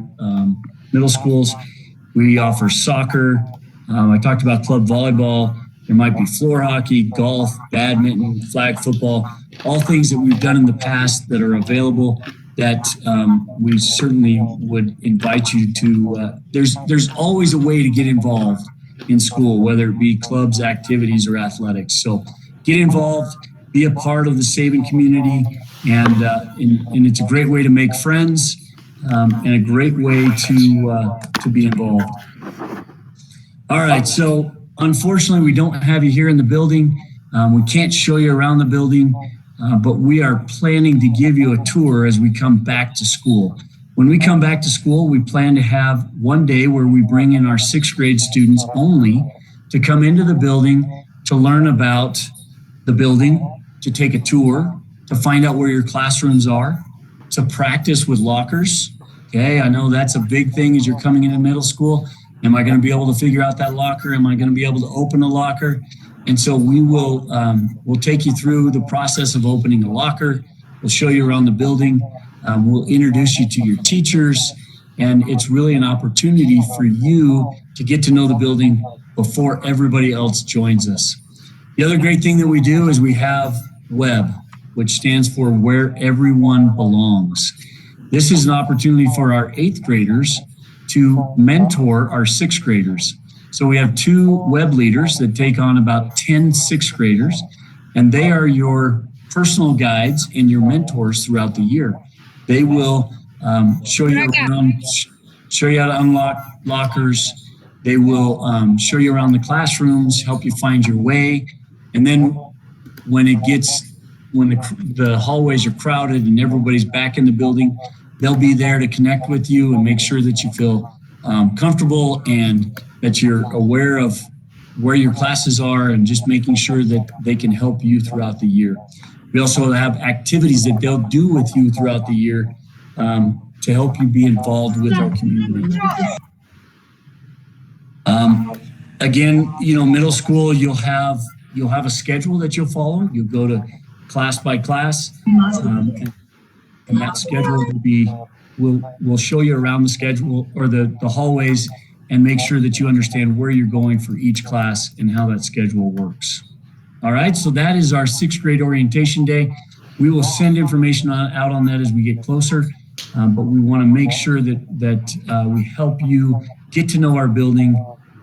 middle schools. We offer soccer. I talked about club volleyball. There might be floor hockey, golf, badminton, flag football, all things that we've done in the past that are available that we certainly would invite you to. There's always a way to get involved. in school, whether it be clubs, activities, or athletics. So get involved, be a part of the Sabin community, and it's a great way to make friends and a great way to be involved. All right, so unfortunately, we don't have you here in the building. We can't show you around the building, but we are planning to give you a tour as we come back to school. When we come back to school, we plan to have one day where we bring in our 6th grade students only to come into the building to learn about the building, to take a tour, to find out where your classrooms are, to practice with lockers. Okay, I know that's a big thing as you're coming into middle school. Am I going to be able to figure out that locker? Am I going to be able to open a locker? And so we will we'll take you through the process of opening a locker. We'll show you around the building. We'll introduce you to your teachers. And it's really an opportunity for you to get to know the building before everybody else joins us. The other great thing that we do is we have WEB, which stands for Where Everyone Belongs. This is an opportunity for our 8th graders to mentor our 6th graders. So we have 2 WEB leaders that take on about 10 6th graders, and they are your personal guides and your mentors throughout the year. They will show you around, show you how to unlock lockers. They will show you around the classrooms, help you find your way. And then when the hallways are crowded and everybody's back in the building, they'll be there to connect with you and make sure that you feel comfortable and that you're aware of where your classes are and just making sure that they can help you throughout the year. We also have activities that they'll do with you throughout the year to help you be involved with our community. Again, middle school, you'll have a schedule that you'll follow. You'll go to class by class, and that schedule will be, we'll show you around the schedule or the hallways and make sure that you understand where you're going for each class and how that schedule works. All right, so that is our 6th grade orientation day. We will send information out on that as we get closer, but we want to make sure that we help you get to know our building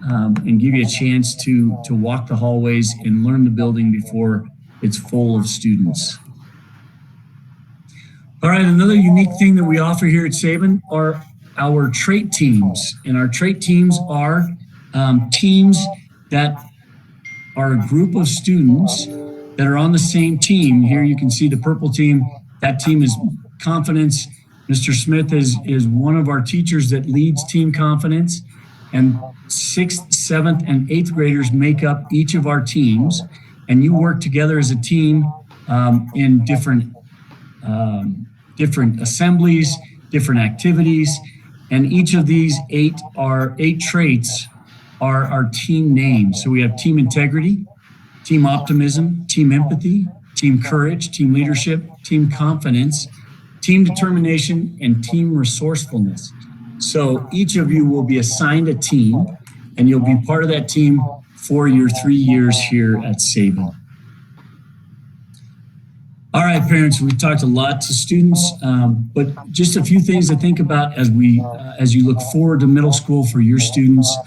and give you a chance to walk the hallways and learn the building before it's full of students. All right, another unique thing that we offer here at Sabin are our trait teams. And our trait teams are teams that are a group of students that are on the same team. Here you can see the purple team. That team is Confidence. Mr. Smith is one of our teachers that leads Team Confidence. And 6th, 7th, and 8th graders make up each of our teams. And you work together as a team in different assemblies, different activities. And each of these 8 traits are our team names. So we have team integrity, team optimism, team empathy, team courage, team leadership, team confidence, team determination, and team resourcefulness. So each of you will be assigned a team, and you'll be part of that team for your 3 years here at Sabin. All right, parents, we've talked a lot to students, but just a few things to think about as you look forward to middle school for your students.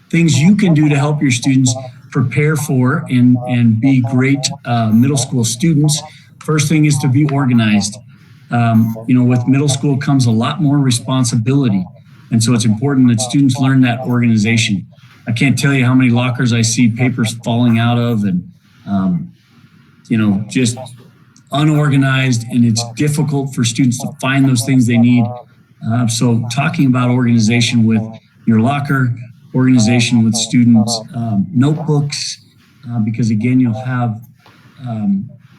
Things you can do to help your students prepare for and be great middle school students. First thing is to be organized. With middle school comes a lot more responsibility. And so it's important that students learn that organization. I can't tell you how many lockers I see papers falling out of and, just unorganized, and it's difficult for students to find those things they need. So talking about organization with your locker, organization with students' notebooks, because again, you'll have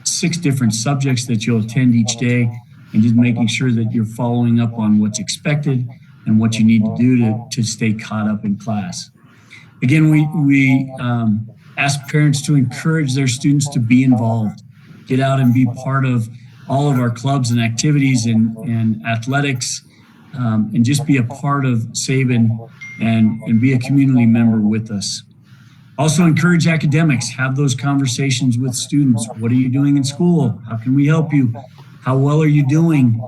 6 different subjects that you'll attend each day, and just making sure that you're following up on what's expected and what you need to do to stay caught up in class. Again, we ask parents to encourage their students to be involved, get out and be part of all of our clubs and activities and athletics, and just be a part of Sabin and be a community member with us. Also encourage academics, have those conversations with students. What are you doing in school? How can we help you? How well are you doing?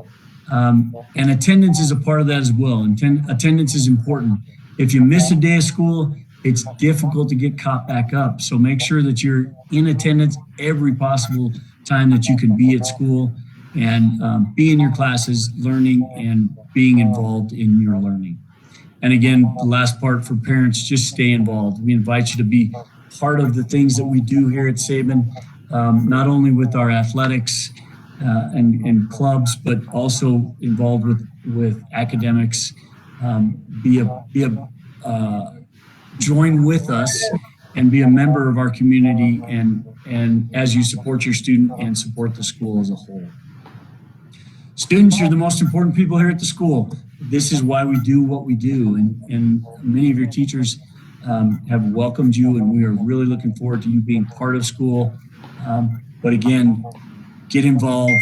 And attendance is a part of that as well. Attendance is important. If you miss a day of school, it's difficult to get caught back up. So make sure that you're in attendance every possible time that you can be at school, and be in your classes, learning and being involved in your learning. And again, the last part for parents, just stay involved. We invite you to be part of the things that we do here at Sabin, not only with our athletics and clubs, but also involved with academics. Join with us and be a member of our community, and as you support your student and support the school as a whole. Students, you're the most important people here at the school. This is why we do what we do, and many of your teachers have welcomed you, and we are really looking forward to you being part of school. But again, get involved,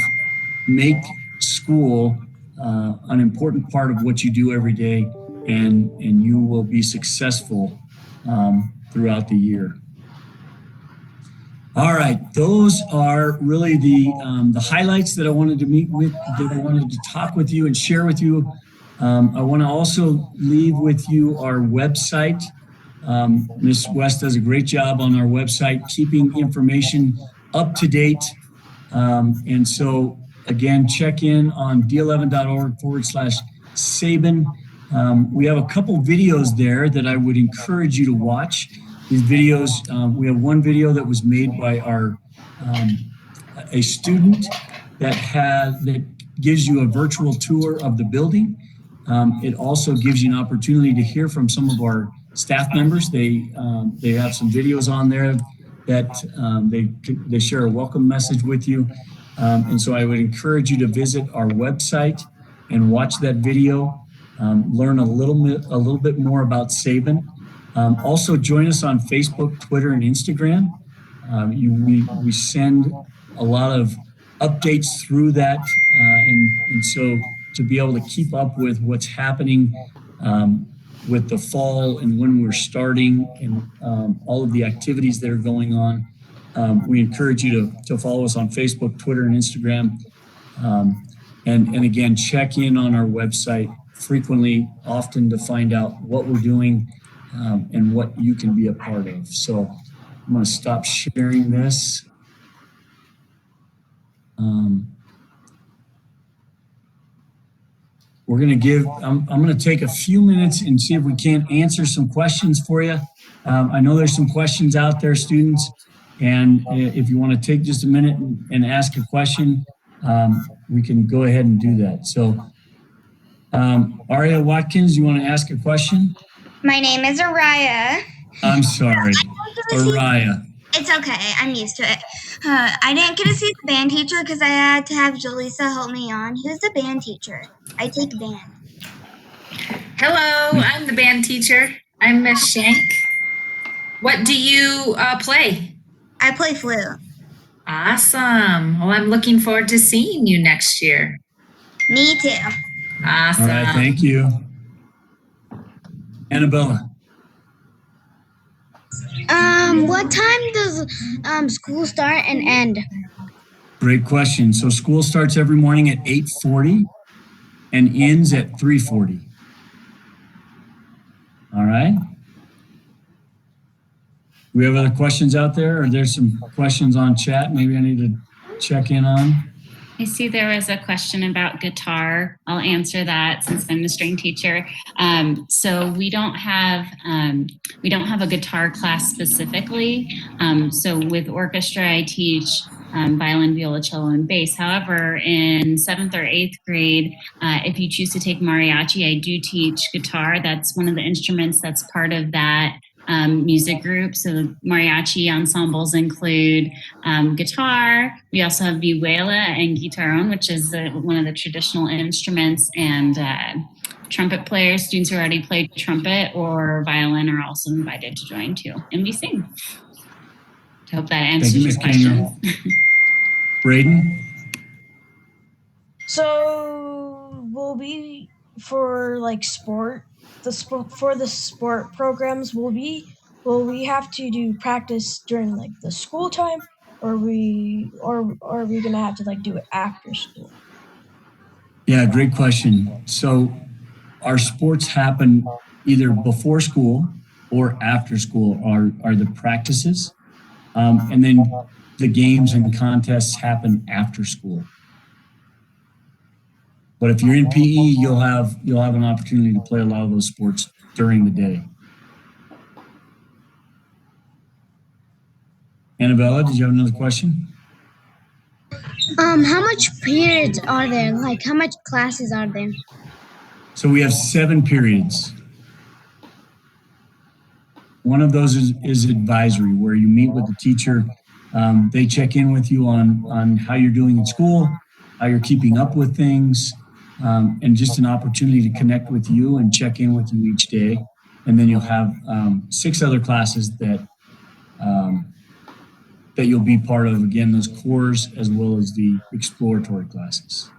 make school an important part of what you do every day, and you will be successful throughout the year. All right, those are really the highlights that I wanted to talk with you and share with you. I want to also leave with you our website. Ms. West does a great job on our website, keeping information up to date. And so again, check in on d11.org/Sabin. We have a couple videos there that I would encourage you to watch. These videos, we have one video that was made by a student that gives you a virtual tour of the building. It also gives you an opportunity to hear from some of our staff members. They have some videos on there that they share a welcome message with you. And so I would encourage you to visit our website and watch that video, learn a little bit more about Sabin. Also join us on Facebook, Twitter, and Instagram. We send a lot of updates through that, and so to be able to keep up with what's happening with the fall and when we're starting, and all of the activities that are going on, we encourage you to follow us on Facebook, Twitter, and Instagram. And again, check in on our website frequently, often, to find out what we're doing and what you can be a part of. So I'm going to stop sharing this. We're going to I'm going to take a few minutes and see if we can't answer some questions for you. I know there's some questions out there, students, and if you want to take just a minute and ask a question, we can go ahead and do that. So Aria Watkins, you want to ask a question? My name is Araya. I'm sorry, Araya. It's okay. I'm used to it. I didn't get to see the band teacher because I had to have Jaleesa help me on. Who's the band teacher? I take band. Hello, I'm the band teacher. I'm Miss Shank. What do you play? I play flute. Awesome. Well, I'm looking forward to seeing you next year. Me too. Awesome. All right, thank you. Annabella. What time does school start and end? Great question. So school starts every morning at 8:40 and ends at 3:40. All right. We have other questions out there, or there's some questions on chat maybe I need to check in on? I see there was a question about guitar. I'll answer that since I'm the string teacher. So we don't have a guitar class specifically. So with orchestra, I teach violin, viola, cello, and bass. However, in 7th or 8th grade, if you choose to take mariachi, I do teach guitar. That's one of the instruments that's part of that music group. So mariachi ensembles include guitar. We also have vihuela and guitarrón, which is one of the traditional instruments, and trumpet players, students who already play trumpet or violin, are also invited to join too. And we sing. I hope that answers your questions. Braden? So will we, for like for the sport programs, will we have to do practice during like the school time, or are we gonna have to like do it after school? Yeah, great question. So our sports happen either before school or after school are the practices. And then the games and contests happen after school. But if you're in PE, you'll have an opportunity to play a lot of those sports during the day. Annabella, did you have another question? How much periods are there? Like, how much classes are there? So we have 7 periods. One of those is advisory, where you meet with the teacher. They check in with you on how you're doing in school, how you're keeping up with things, and just an opportunity to connect with you and check in with you each day. And then you'll have 6 other classes that you'll be part of, again, those cores as well as the exploratory classes.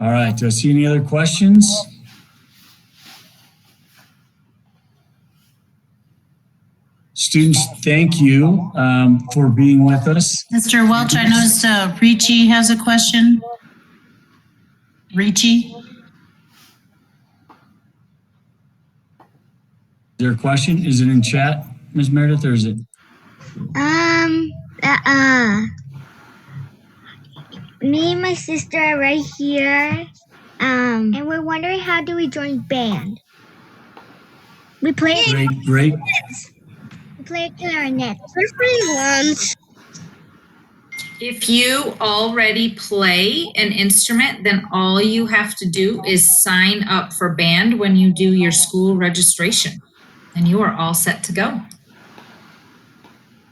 All right, do I see any other questions? Students, thank you for being with us. Mr. Welch, I noticed Ricci has a question. Ricci? Is there a question? Is it in chat, Ms. Meredith, or is it? Me and my sister are right here. And we're wondering, how do we join band? We play Great. We play clarinet. We're pretty ones. If you already play an instrument, then all you have to do is sign up for band when you do your school registration, and you are all set to go.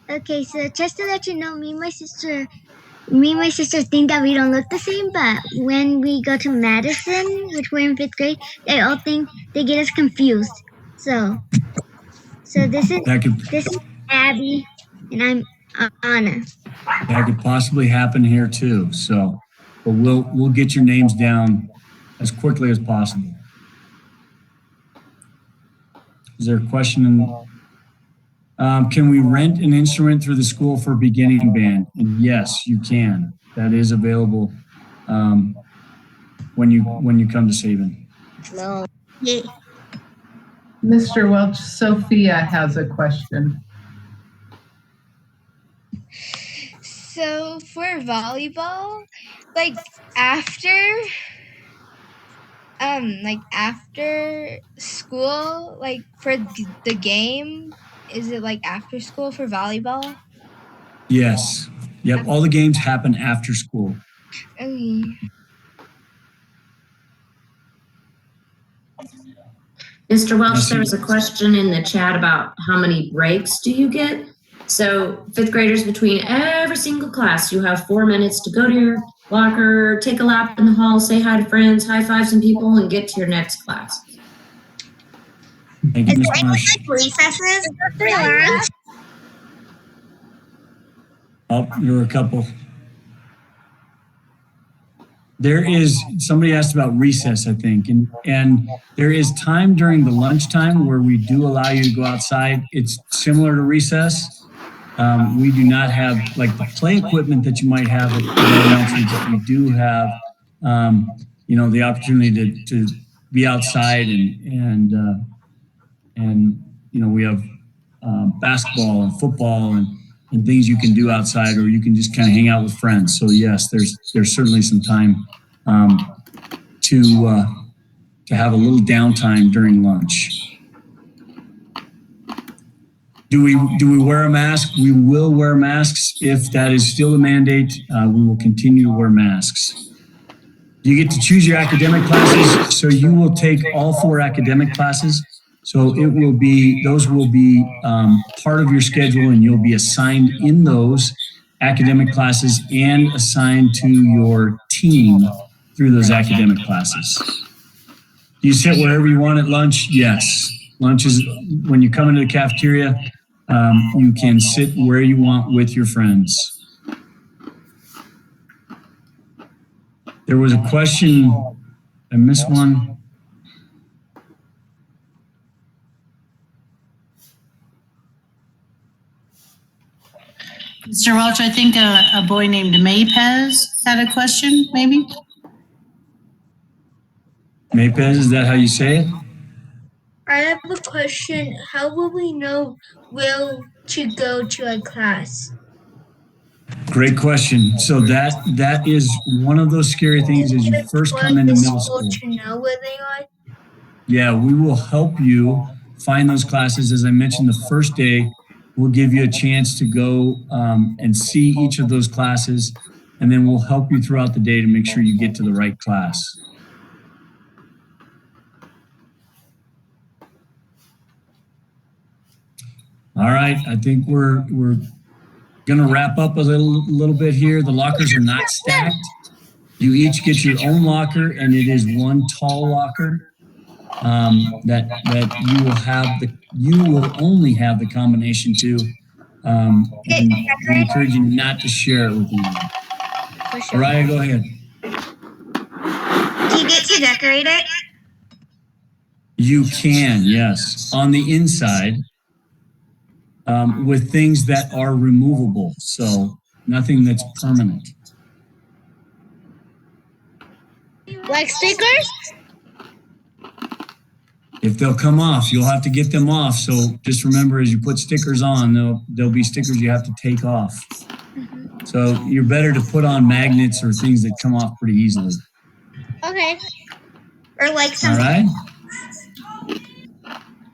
Okay, so just to let you know, me and my sister think that we don't look the same, but when we go to Madison, which we're in 5th grade, they all think they get us confused. So this is Abby, and I'm Anna. That could possibly happen here too. So, but we'll get your names down as quickly as possible. Is there a question? Can we rent an instrument through the school for beginning band? And yes, you can. That is available when you come to Sabin. No. Yeah. Mr. Welch, Sophia has a question. So for volleyball, like after school, like for the game, is it like after school for volleyball? Yes. Yep. All the games happen after school. Okay. Mr. Welch, there was a question in the chat about how many breaks do you get? So 5th graders, between every single class, you have 4 minutes to go to your locker, take a lap in the hall, say hi to friends, high five some people, and get to your next class. Thank you, Ms. Marsh. Recesses for lunch. Oh, you're a couple. Somebody asked about recess, I think, and there is time during the lunchtime where we do allow you to go outside. It's similar to recess. We do not have like the play equipment that you might have at elementary, but we do have, the opportunity to be outside and we have basketball and football and things you can do outside, or you can just kind of hang out with friends. So yes, there's certainly some time to have a little downtime during lunch. Do we wear a mask? We will wear masks if that is still a mandate. We will continue to wear masks. You get to choose your academic classes, so you will take all 4 academic classes. So those will be part of your schedule, and you'll be assigned in those academic classes and assigned to your team through those academic classes. Do you sit wherever you want at lunch? Yes. Lunch is when you come into the cafeteria, you can sit where you want with your friends. There was a question, I missed one. Mr. Welch, I think a boy named Mapez had a question, maybe? Mapez, is that how you say it? I have a question. How will we know to go to a class? Great question. So that is one of those scary things as you first come into middle school. To know where they are? Yeah, we will help you find those classes. As I mentioned, the first day, we'll give you a chance to go and see each of those classes, and then we'll help you throughout the day to make sure you get to the right class. All right, I think we're going to wrap up a little bit here. The lockers are not stacked. You each get your own locker, and it is one tall locker that you will only have the combination to. And we encourage you not to share it with anyone. Mariah, go ahead. Do you get to decorate it? You can, yes, on the inside with things that are removable. So nothing that's permanent. Like stickers? If they'll come off, you'll have to get them off. So just remember, as you put stickers on, there'll be stickers you have to take off. So you're better to put on magnets or things that come off pretty easily. Okay. Or like All something. right.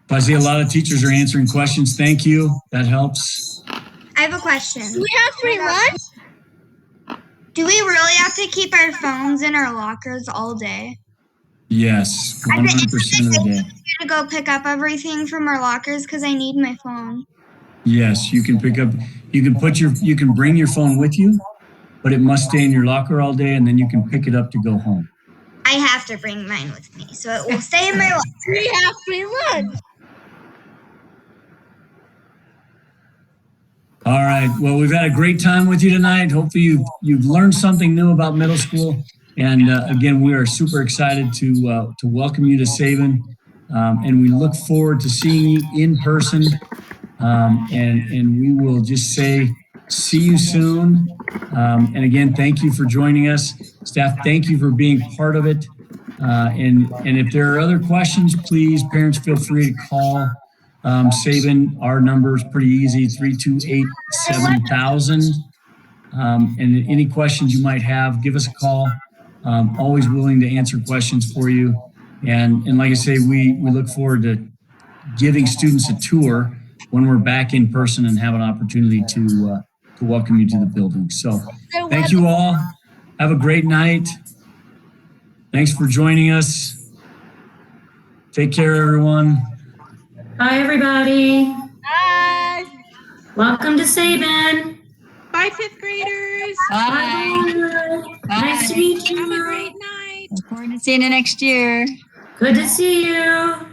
I see a lot of teachers are answering questions. Thank you. That helps. I have a question. Do we have free lunch? Do we really have to keep our phones in our lockers all day? Yes, 100% of the day. To go pick up everything from our lockers because I need my phone. Yes, you can pick up. You can bring your phone with you, but it must stay in your locker all day, and then you can pick it up to go home. I have to bring mine with me, so it will stay in my locker. We have free lunch. All right. Well, we've had a great time with you tonight. Hopefully you've learned something new about middle school. And again, we are super excited to welcome you to Sabin. And we look forward to seeing you in person. And we will just say, see you soon. And again, thank you for joining us. Staff, thank you for being part of it. And if there are other questions, please, parents, feel free to call Sabin. Our number is pretty easy, 328-7000. And any questions you might have, give us a call. Always willing to answer questions for you. And like I say, we look forward to giving students a tour when we're back in person and have an opportunity to welcome you to the building. So thank you all. Have a great night. Thanks for joining us. Take care, everyone. Bye, everybody. Bye. Welcome to Sabin. Bye, fifth graders. Bye. Nice to meet you. Have a great night. Look forward to seeing you next year. Good to see you.